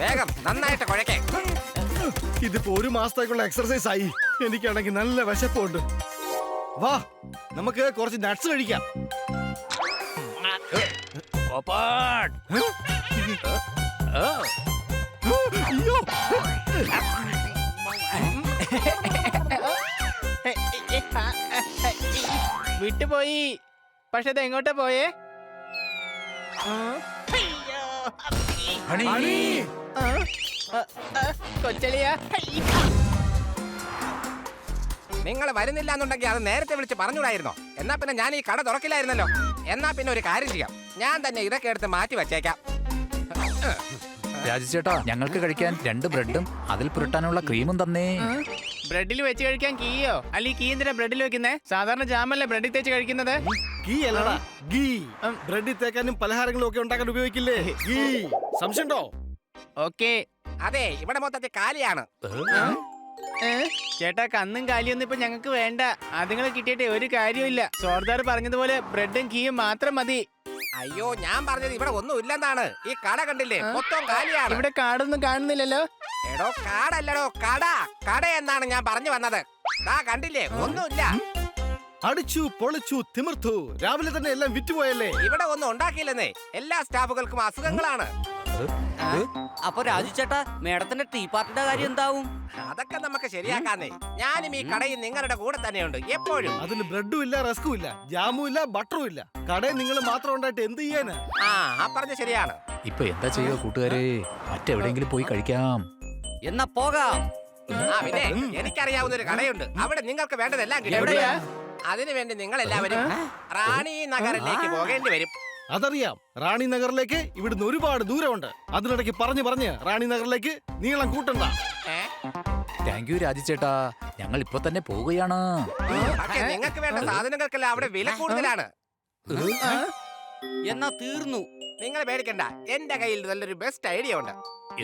വേഗം നന്നായിട്ട് കുഴക്കേ. ഇതിപ്പോ ഒരു മാസത്തേക്കുള്ള എക്സർസൈസ് ആയി. എനിക്കാണെങ്കിൽ നല്ല വിശപ്പുണ്ട്. വാ, നമുക്ക് കുറച്ച് നട്ട്സ് കഴിക്കാം. അയ്യോ, വിട്ടുപോയി. പക്ഷെ ഇത് എങ്ങോട്ടാ പോയേ? കൊച്ചളിയാ, നിങ്ങൾ വരുന്നില്ല എന്നുണ്ടെങ്കിൽ അത് നേരത്തെ വിളിച്ച് പറഞ്ഞുകൂടായിരുന്നോ? എന്നാ പിന്നെ ഞാൻ ഈ കട തുറക്കില്ലായിരുന്നല്ലോ. എന്നാ പിന്നെ ഒരു കാര്യം ചെയ്യാം, ഞാൻ തന്നെ ഇതൊക്കെ എടുത്ത് മാറ്റി വച്ചേക്കാം. രാജുചേട്ടാ, ഞങ്ങൾക്ക് കഴിക്കാൻ 2 ബ്രെഡും അതിൽ പുരട്ടാനുള്ള ക്രീമും തന്നേ. ബ്രെഡിൽ വെച്ച് കഴിക്കാൻ കീയോ? അല്ല, ഈ കീ എന്തിനാ ബ്രെഡിൽ വെക്കുന്നേ? സാധാരണ ജാമല്ലേ ബ്രെഡിൽ തേച്ച് കഴിക്കുന്നത്? ഗീ അല്ലടാ, ഗീ. ബ്രെഡിൽ തേക്കാനും പലഹാരങ്ങളും ഒക്കെ ഉണ്ടാക്കാൻ ഉപയോഗിക്കില്ലേ ഗീ? സംശയമുണ്ടോ? ഓക്കെ. അതെ, ഇവിടെ മൊത്തത്തിൽ കാലിയാണ്. ചേട്ടാ, കന്നും കാലിയൊന്നും ഇപ്പൊ ഞങ്ങൾക്ക് വേണ്ട. അതുങ്ങൾ കിട്ടിയിട്ട് ഒരു കാര്യമില്ല. സോർദാർ പറഞ്ഞതുപോലെ ബ്രെഡും കീയും മാത്രം മതി. അയ്യോ, ഞാൻ പറഞ്ഞത് ഇവിടെ ഒന്നും ഇല്ലെന്നാണ്. ഈ കട കണ്ടില്ലേ, മൊത്തം കാലിയാണ്. ഇവിടെ കാടൊന്നും കാണുന്നില്ലല്ലോ. എടോ, കാടല്ലടോ, കട. കട എന്നാണ് ഞാൻ പറഞ്ഞു വന്നത്. ദാ കണ്ടില്ലേ, ഒന്നുമില്ല. അടിച്ചു പൊളിച്ചു തിമിർത്തു. രാവിലെ തന്നെ എല്ലാം വിറ്റുപോയല്ലേ? ഇവിടെ ഒന്നും ഉണ്ടാക്കിയില്ലെന്നേ. എല്ലാ സ്റ്റാഫുകൾക്കും അസുഖങ്ങളാണ്. അപ്പൊ രാജു ചേട്ടാ, മേഡത്തിന്റെ ടീ പാർട്ടിയുടെ കാര്യം എന്താവും? അതൊക്കെ നമുക്ക് ശരിയാക്കാന്നേ. ഞാനും ഈ കടയിൽ നിങ്ങളുടെ കൂടെ തന്നെയുണ്ട് എപ്പോഴും. അതിന് ബ്രെഡും ഇല്ല, റസ്കും ഇല്ല, ജാമും ഇല്ല, ബട്ടറും ഇല്ല. കടയിൽ നിങ്ങൾ മാത്രം ഉണ്ടായിട്ട് എന്ത് ചെയ്യാനാ? ആ പറഞ്ഞ ശരിയാണ്. ഇപ്പൊ എന്താ ചെയ്യുക കൂട്ടുകാരെ? മറ്റെവിടെയെങ്കിലും പോയി കഴിക്കാം. എന്നാ പോകാം. പിന്നെ എനിക്കറിയാവുന്ന ഒരു കടയുണ്ട്. അവിടെ നിങ്ങൾക്ക് വേണ്ടതെല്ലാം കിട്ടും. എവിടെയാ? അതിനുവേണ്ടി നിങ്ങൾ എല്ലാവരും റാണി നഗറിലേക്ക് പോകേണ്ടി വരും. അതറിയാം. റാണി നഗറിലേക്ക് ഇവിടുന്ന് ഒരുപാട് ദൂരമുണ്ട്. അതിനിടയ്ക്ക് പറഞ്ഞ് റാണി നഗറിലേക്ക് നീളം കൂട്ടണ്ട. താങ്ക് യു രാജുചേട്ടാ, ഞങ്ങൾ ഇപ്പൊ തന്നെ പോവുകയാണ്. പക്ഷെ നിങ്ങൾക്ക് വേണ്ട സാധനങ്ങൾക്കെല്ലാം അവിടെ വില കൂടുതലാണ്. എന്നാ തീർന്നു. നിങ്ങൾ പേടിക്കണ്ട, എന്റെ കയ്യിൽ നല്ലൊരു ബെസ്റ്റ് ഐഡിയ ഉണ്ട്.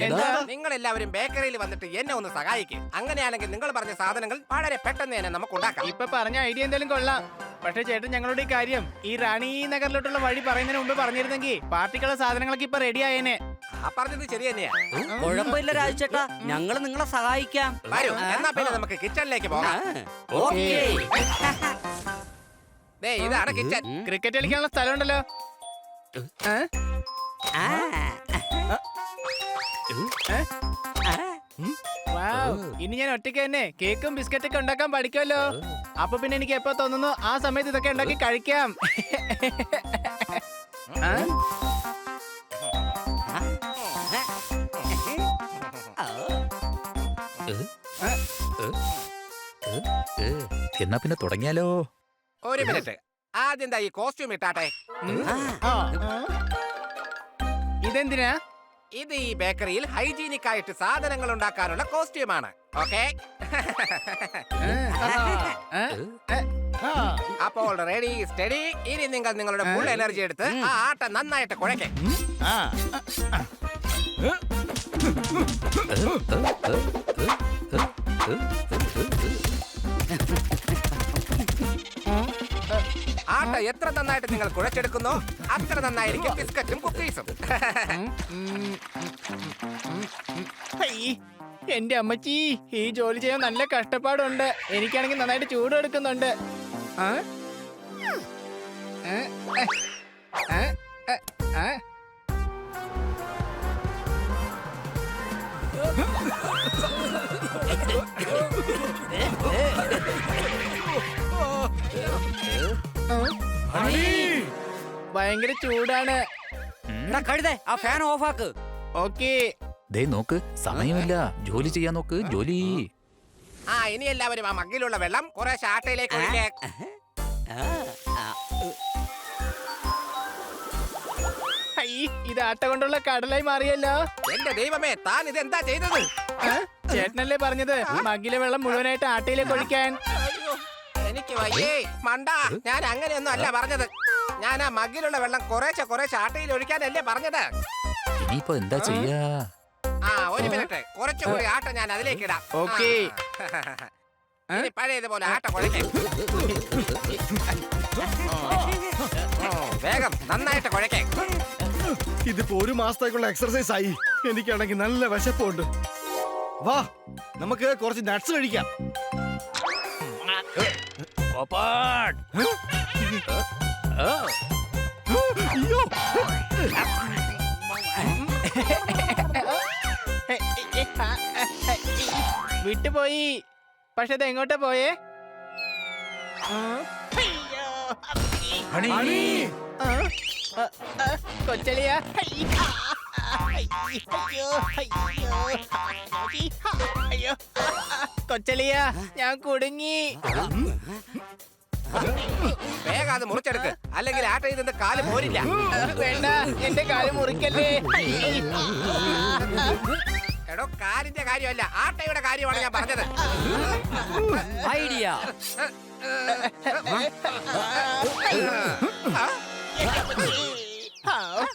എന്താ? നിങ്ങൾ എല്ലാവരും ബേക്കറിയിൽ വന്നിട്ട് എന്നെ ഒന്ന് സഹായിക്കും. അങ്ങനെയാണെങ്കിൽ നിങ്ങൾ പറഞ്ഞ സാധനങ്ങൾ വളരെ പെട്ടെന്ന് തന്നെ നമുക്ക് ഉണ്ടാക്കാം. ഇപ്പൊ പറഞ്ഞ ഐഡിയ എന്തായാലും കൊള്ളാം. പക്ഷെ ചേട്ടൻ ഞങ്ങളുടെ ഈ കാര്യം ഈ റാണി നഗറിലോട്ടുള്ള വഴി പറയുന്നതിന് മുമ്പ് പറഞ്ഞിരുന്നെങ്കിൽ പാർട്ടിക്കുള്ള സാധനങ്ങളൊക്കെ ഇപ്പൊ റെഡി ആയേനെ. ആ പറഞ്ഞത് ശരി തന്നെയാ. കുഴപ്പമില്ല രാജു ചേട്ടാ, ഞങ്ങള് നിങ്ങളെ സഹായിക്കാം. വരൂ, എന്നാ പിന്നെ നമുക്ക് കിച്ചണിലേക്ക് പോകാം. ഓക്കേ. ദേ, ഇതാണ് കിച്ചൺ. ക്രിക്കറ്റ് കളിക്കാനുള്ള സ്ഥലമുണ്ടല്ലോ. ഇനി ഞാൻ ഒറ്റയ്ക്ക് തന്നെ കേക്കും ബിസ്ക്കറ്റൊക്കെ ഉണ്ടാക്കാൻ പഠിക്കുമല്ലോ. അപ്പൊ പിന്നെ എനിക്ക് എപ്പോ തോന്നുന്നു ആ സമയത്ത് ഇതൊക്കെ ഉണ്ടാക്കി കഴിക്കാം. എന്നാ പിന്നെ തുടങ്ങിയാലോ? ഒരു മിനിറ്റ്, ആദ്യം ഈ കോസ്റ്റ്യൂം ഇട്ടാട്ടെ. ഇതെന്തിനാ? ഇത് ഈ ബേക്കറിയിൽ ഹൈജീനിക് ആയിട്ട് സാധനങ്ങൾ ഉണ്ടാക്കാനുള്ള കോസ്റ്റ്യൂമാണ്. ഓക്കെ, അപ്പോൾ റെഡി സ്റ്റഡി. ഇനി നിങ്ങൾ നിങ്ങളുടെ ഫുൾ എനർജി എടുത്ത് ആ ആട്ട നന്നായിട്ട് കുഴക്കേ. ആട്ട എത്ര നന്നായിട്ട് നിങ്ങൾ കുഴച്ചെടുക്കുന്നോ അത്ര നന്നായിരിക്കും ബിസ്ക്കറ്റും കുക്കീസും. എന്റെ അമ്മച്ചി, ഈ ജോലി ചെയ്യാൻ നല്ല കഷ്ടപ്പാടുണ്ട്. എനിക്കാണെങ്കിൽ നന്നായിട്ട് ചൂട് എടുക്കുന്നുണ്ട്. ഭയങ്കര ചൂടാണ്. കഴുതേ, ആ ഫാൻ ഓഫ് ആക്ക്. ഓക്കേ. ദേ നോക്ക്, സമയമില്ല. ജോലി ചെയ്യാൻ നോക്ക്, ജോലി. ഇനി എല്ലാവരും ആ മഗ്ഗിലുള്ള വെള്ളം കുറെ ആട്ടയിലേക്ക് ഒഴിക്കേ. ഇത് ആട്ട കൊണ്ടുള്ള കടലായി മാറിയല്ലോ. എന്റെ ദൈവമേ, താൻ ഇത് എന്താ ചെയ്തത്? ചേട്ടനല്ലേ പറഞ്ഞത് മഗ്ഗിലെ വെള്ളം മുഴുവനായിട്ട് ആട്ടയിലേക്ക് ഒഴിക്കാൻ? എനിക്ക് വയ്യേ മണ്ട, ഞാൻ അങ്ങനെയൊന്നും അല്ല പറഞ്ഞത്. ഞാൻ ആ മഗ്ഗിലുള്ള വെള്ളം കുറേശ്ശെ ആട്ടയിൽ ഒഴിക്കാനല്ലേ പറഞ്ഞത്. ഇനിയിപ്പോ എന്താ ചെയ്യാ? ഒരു മിനിറ്റ്, കുറച്ചുകൂടി ആട്ട ഞാൻ അതിലേക്ക് ഇടാം. ഓക്കേ. ഇനി പഴയതുപോലെ ആട്ട കുഴക്കേ. വേഗം നന്നായിട്ട് കുഴക്കേ. ഇതിപ്പോ ഒരു മാസത്തേക്കുള്ള എക്സർസൈസ് ആയി. എനിക്കാണെങ്കിൽ നല്ല വിശപ്പുണ്ട്. വാ നമുക്ക് കുറച്ച് നട്ട്സ് കഴിക്കാം. പോപ്പാട്. അയ്യോ. വിട്ടുപോയി. പക്ഷെ ഇത് എങ്ങോട്ടാ പോയേ? ഹണി. കൊച്ചളിയ കൊച്ചളിയ ഞാൻ കുടുങ്ങി. വേഗം അത് മുറിച്ചെടുക്ക്, അല്ലെങ്കിൽ ആട്ട ഇതിന്റെ കാല് പോരില്ല. വേണ്ട, എന്റെ കാല് മുറിക്കല്ലേ. എടോ, കാലിന്റെ കാര്യമല്ല, ആട്ടയുടെ കാര്യമാണ് ഞാൻ പറഞ്ഞത്. ഐഡിയ.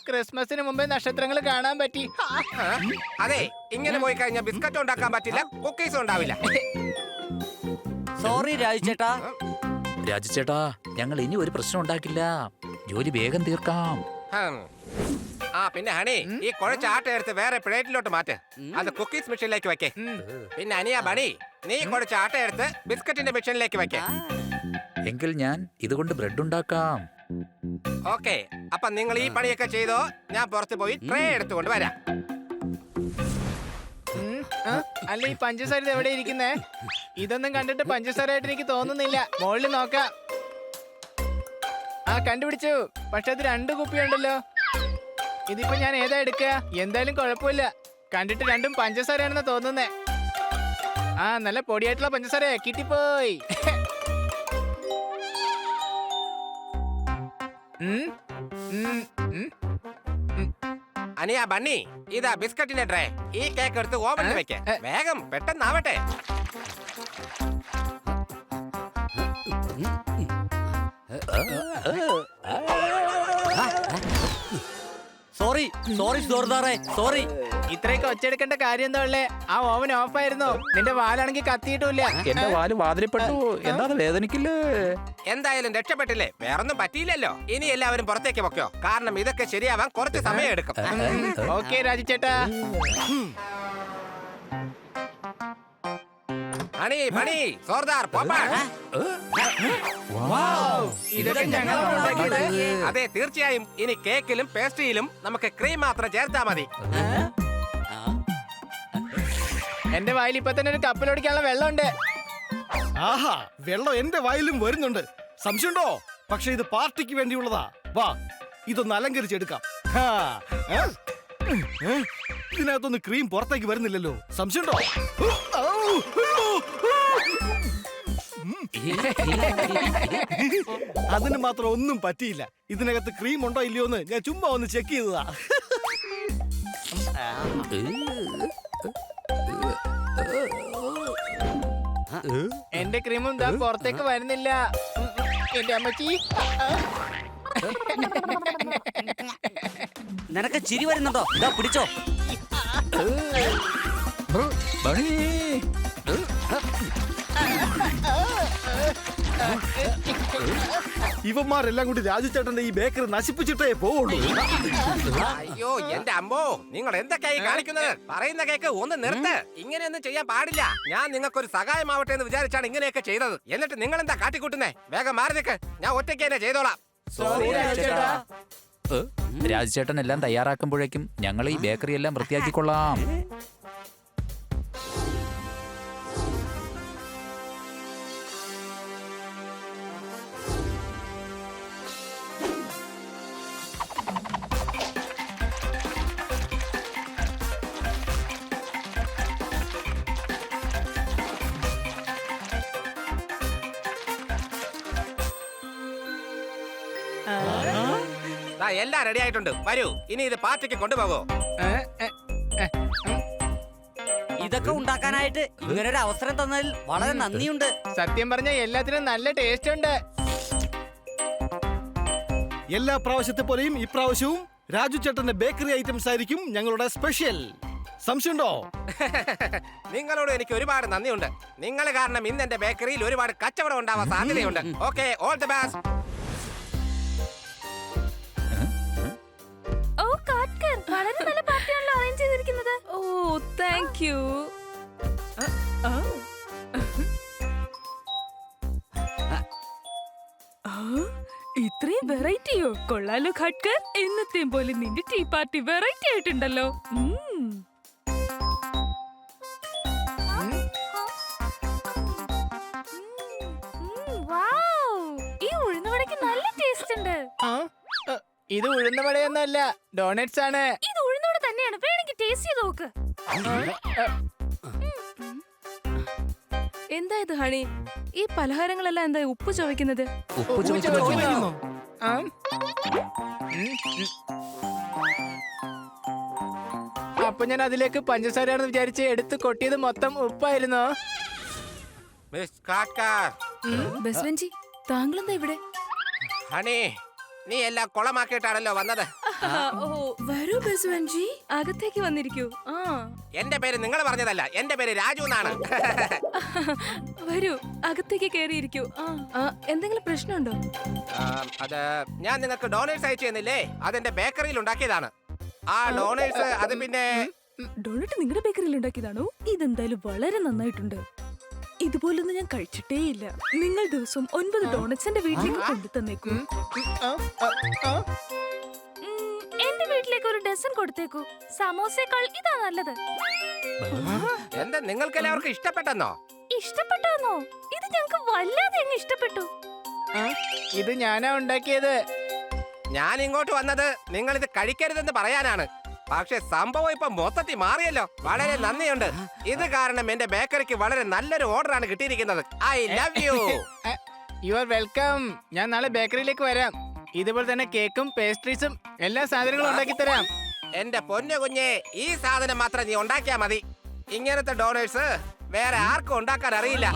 ക്രിസ്മസിന് മുമ്പേ നക്ഷത്രങ്ങൾ കാണാൻ പറ്റി. അതെ, ഇങ്ങനെ പോയി കഴിഞ്ഞാൽ ബിസ്ക്കറ്റ് ഉണ്ടാക്കാൻ പറ്റില്ല, കുക്കീസും ഉണ്ടാവില്ല. സോറി രാജുചേട്ടാ. രാജുചേട്ടാ, ഞങ്ങൾ ഇനി ഒരു പ്രശ്നം ഉണ്ടാക്കില്ല. ജോലി വേഗം തീർക്കാം. ഹം. ആ പിന്നെ ഹണി, ഈ കുഴച്ച ആട്ട എടുത്ത് വേറെ പ്ലേറ്റിലോട്ട് മാറ്റ്. അത് കുക്കീസ് മെഷീനിലേക്ക് വെക്കേ. പിന്നെ അനിയ ബണി, നീ കുഴച്ച ആട്ട എടുത്ത് ബിസ്ക്കറ്റിന്റെ മെഷീനിലേക്ക് വെക്കേ. എങ്കിൽ ഞാൻ ഇതുകൊണ്ട് ബ്രെഡ് ഉണ്ടാക്കാം. ഓക്കെ, അപ്പൊ നിങ്ങൾ ഈ പണിയൊക്കെ ചെയ്തോ, ഞാൻ പുറത്ത് പോയി ട്രേ എടുത്തുകൊണ്ട് വരാം. അല്ല, ഈ പഞ്ചസാര ഇത് എവിടെ ഇരിക്കുന്നേ? ഇതൊന്നും കണ്ടിട്ട് പഞ്ചസാരയായിട്ട് എനിക്ക് തോന്നുന്നില്ല. മുകളിൽ നോക്കാം. ആ, കണ്ടുപിടിച്ചു. പക്ഷെ അത് 2 കുപ്പിയുണ്ടല്ലോ. ഇതിപ്പോ ഞാൻ ഏതാ എടുക്കുക? എന്തായാലും കുഴപ്പമില്ല. കണ്ടിട്ട് രണ്ടും പഞ്ചസാരയാണെന്ന് തോന്നുന്നേ. ആ, നല്ല പൊടിയായിട്ടുള്ള പഞ്ചസാര കിട്ടിപ്പോയി. അനിയ ബണ്ണി, ഇതാ ബിസ്ക്കറ്റിന്റെ ട്രേ. ഈ കേക്ക് എടുത്ത് ഓവനിൽ വെക്കേ. വേഗം, പെട്ടെന്നാവട്ടെ. സോറി സോറി ജോർദാറെ, സോറി. ഇത്രയൊക്കെ ഒച്ചെടുക്കേണ്ട കാര്യം എന്താ ഉള്ളേ? ആ ഓവൻ ഓഫ് ആയിരുന്നു. നിന്റെ വാലാണെങ്കിൽ കത്തിയിട്ടുമില്ല. എന്റെ വാല് വാതിലിപ്പെട്ടു. എന്താ വേദനിക്കില്ലേ? എന്തായാലും രക്ഷപ്പെട്ടില്ലേ, വേറൊന്നും പറ്റിയില്ലല്ലോ. ഇനി എല്ലാവരും പുറത്തേക്ക് പൊക്കോ, കാരണം ഇതൊക്കെ ശരിയാവാൻ കുറച്ച് സമയം എടുക്കും. ഓക്കെ രാജു ചേട്ടാ. ഹണി ബണി സോർദാർ പോപ്പാട്. ഇതൊക്കെ ഞങ്ങളാണ് ഉണ്ടാക്കിയത്. അതെ, തീർച്ചയായും. ഇനി കേക്കിലും പേസ്ട്രിയിലും നമുക്ക് ക്രീം മാത്രം ചേർത്താ മതി. എന്റെ വായിൽ ഇപ്പൊ തന്നെ ഒരു കപ്പലോടിക്കാനുള്ള വെള്ളമുണ്ട്. ആഹാ, വെള്ളം എന്റെ വായിലും വരുന്നുണ്ട്. സംശയമുണ്ടോ? പക്ഷെ ഇത് പാർട്ടിക്ക് വേണ്ടിയുള്ളതാ. വാ, ഇതൊന്ന് അലങ്കരിച്ചെടുക്കാം. ഹാ, ഇതിനകത്തൊന്ന് ക്രീം പുറത്തേക്ക് വരുന്നില്ലല്ലോ. സംശയമുണ്ടോ? അതിന് മാത്രം ഒന്നും പറ്റിയില്ല. ഇതിനകത്ത് ക്രീം ഉണ്ടോ ഇല്ലയോ എന്ന് ഞാൻ ചുമ്മാ ഒന്ന് ചെക്ക് ചെയ്തതാ. എന്റെ ക്രീമും ദാ പുറത്തേക്ക് വരുന്നില്ല. എന്റെ അമ്മച്ചി. നിനക്ക് ചിരി വരുന്നുണ്ടോ? ഇതാ പിടിച്ചോ. ബണി. ഇവന്മാരെല്ലാം കൂടി രാജു ചേട്ടന്റെ ഈ ബേക്കറി നശിപ്പിച്ചിട്ടേ പോവുള്ളൂ. അയ്യോ എന്റെ അമ്മോ, നിങ്ങൾ എന്തൊക്കെയായി കാണിക്കുന്നത്? പറയുന്ന കേക്ക് ഒന്ന് നിർത്ത്. ഇങ്ങനെയൊന്നും ചെയ്യാൻ പാടില്ല. ഞാൻ നിങ്ങൾക്കൊരു സഹായമാവട്ടെ എന്ന് വിചാരിച്ചാണ് ഇങ്ങനെയൊക്കെ ചെയ്തത്. എന്നിട്ട് നിങ്ങൾ എന്താ കാട്ടിക്കൂട്ടുന്നേ? വേഗം മാറി നിൽക്ക്, ഞാൻ ഒറ്റയ്ക്ക് തന്നെ ചെയ്തോളാം. രാജുചേട്ടൻ എല്ലാം തയ്യാറാക്കുമ്പോഴേക്കും ഞങ്ങൾ ഈ ബേക്കറി എല്ലാം വൃത്തിയാക്കിക്കൊള്ളാം. എല്ലാം റെഡി ആയിട്ടുണ്ട്. വരൂ, ഇനി ഇത് പാർട്ടിക്ക് കൊണ്ടുപോകോ. ഇതൊക്കെ ഉണ്ടാക്കാനായിട്ട് ഇങ്ങനൊരു അവസരം തന്നതിൽ വളരെ നന്ദിയുണ്ട്. സത്യം പറഞ്ഞ എല്ലാത്തിനും നല്ല ടേസ്റ്റ് ഉണ്ട്. എല്ലാ പ്രാവശ്യത്തെ പോലെയും ഇപ്രാവശ്യവും രാജു ചേട്ടന്റെ ബേക്കറി ഐറ്റംസ് ആയിരിക്കും ഞങ്ങളുടെ സ്പെഷ്യൽ. സംശയമുണ്ടോ? നിങ്ങളോട് എനിക്ക് ഒരുപാട് നന്ദിയുണ്ട്. നിങ്ങൾ കാരണം ഇന്ന് എന്റെ ബേക്കറിയിൽ ഒരുപാട് കച്ചവടം ഉണ്ടാവാൻ സാധ്യതയുണ്ട്. Okay, all the best. ओ काट कर യു ഇത്രയും വെറൈറ്റിയോ? കൊള്ളാലോ ഖട്കർ. എന്നത്തെയും പോലെ നിന്റെ ടീ പാർട്ടി വെറൈറ്റി ആയിട്ടുണ്ടല്ലോ. ഈ ഉഴുന്നുവടയ്ക്ക് നല്ല ടേസ്റ്റ് ഉണ്ട്. ആ, ഇത് ഉഴുന്നുവടയൊന്നുമല്ല, ഡോണറ്റ്സ് ആണ്. ഇത് ഉഴുന്നുവട തന്നെയാണ്, വേണമെങ്കിൽ ടേസ്റ്റ് ചെയ്ത് നോക്ക്. എന്താ ഇത് ഹണി? ഈ പലഹാരങ്ങളെല്ലാം എന്താ ഉപ്പ് ചുവയ്ക്കുന്നത്? ഉപ്പ് ചോദിക്കുന്നു. ആ? അപ്പൊ ഞാൻ അതിലേക്ക് പഞ്ചസാരയാണെന്ന് വിചാരിച്ച് എടുത്ത് കൊട്ടിയത് മൊത്തം ഉപ്പായിരുന്നോ? മിസ് കാക്കർ, ബസ്വൻജി, താങ്കളെന്താ ഇവിടെ? ഹണി, നീ എല്ലാം കുളമാക്കിയിട്ടാണല്ലോ വന്നത്. വരൂ ബസ്വൻജി, അകത്തേക്ക് വന്നിരിക്കൂ. ആ എന്റെ പേര് നിങ്ങൾ പറഞ്ഞതല്ല, എന്റെ പേര് രാജു എന്നാണ്. വരൂ, അകത്തേക്ക് കയറിയിരിക്കൂ. എന്തെങ്കിലും പ്രശ്നമുണ്ടോ? അത് ഞാൻ നിങ്ങൾക്ക് ഡോണേഴ്സ് അയച്ചു തന്നില്ലേ, അതെന്റെ ബേക്കറിയിൽ ഉണ്ടാക്കിയതാണ്. ആ ഡോണേഴ്സ് അത് പിന്നെ ഡോണറ്റ് നിങ്ങളുടെ ബേക്കറിയിൽ ഉണ്ടാക്കിയതാണോ? ഇതെന്തായാലും വളരെ നന്നായിട്ടുണ്ട്. ഇതുപോലൊന്നും ഞാൻ കഴിച്ചിട്ടേ ഇല്ല. നിങ്ങൾ ദിവസം 9 ഡോണറ്റ്സ് എന്റെ വീട്ടിലേക്ക് കൊണ്ടു തന്നേക്കൂ. എന്റെ വീട്ടിലേക്ക് ഒരു ഡസൻ കൊടുത്തേക്കൂ. സമോസേക്കാൾ ഇതാ നല്ലത്. എന്താ നിങ്ങൾക്ക് എല്ലാവർക്കും ഇഷ്ടപ്പെട്ടെന്നോ? ഇഷ്ടപ്പെട്ടോ? ഇത് ഞങ്ങൾക്ക് വല്ലാതെ അങ്ങ് ഇഷ്ടപ്പെട്ടു. ഇത് ഞാനാ ഉണ്ടാക്കിയത്. ഞാൻ ഇങ്ങോട്ട് വന്നത് നിങ്ങൾ ഇത് കഴിക്കരുതെന്ന് പറയാനാണ്. പക്ഷെ സംഭവം ഇപ്പൊ മൊത്തത്തിൽ മാറിയല്ലോ. വളരെ നന്ദിയുണ്ട്. ഇത് കാരണം എന്റെ ബേക്കറിക്ക് വളരെ നല്ലൊരു ഓർഡറാണ് കിട്ടിയിരിക്കുന്നത്. I love you. You are welcome. ഞാൻ നാളെ ബേക്കറിയിലേക്ക് വരാം. ഇതുപോലെ തന്നെ കേക്കും പേസ്ട്രീസും എല്ലാ സാധനങ്ങളും ഉണ്ടാക്കി തരാം. എന്റെ പൊന്നു കുഞ്ഞെ, ഈ സാധനം മാത്രം നീ ഉണ്ടാക്കിയാ മതി. ഇങ്ങനത്തെ ഡോണേഴ്സ് വേറെ ആർക്കും ഉണ്ടാക്കാൻ അറിയില്ല.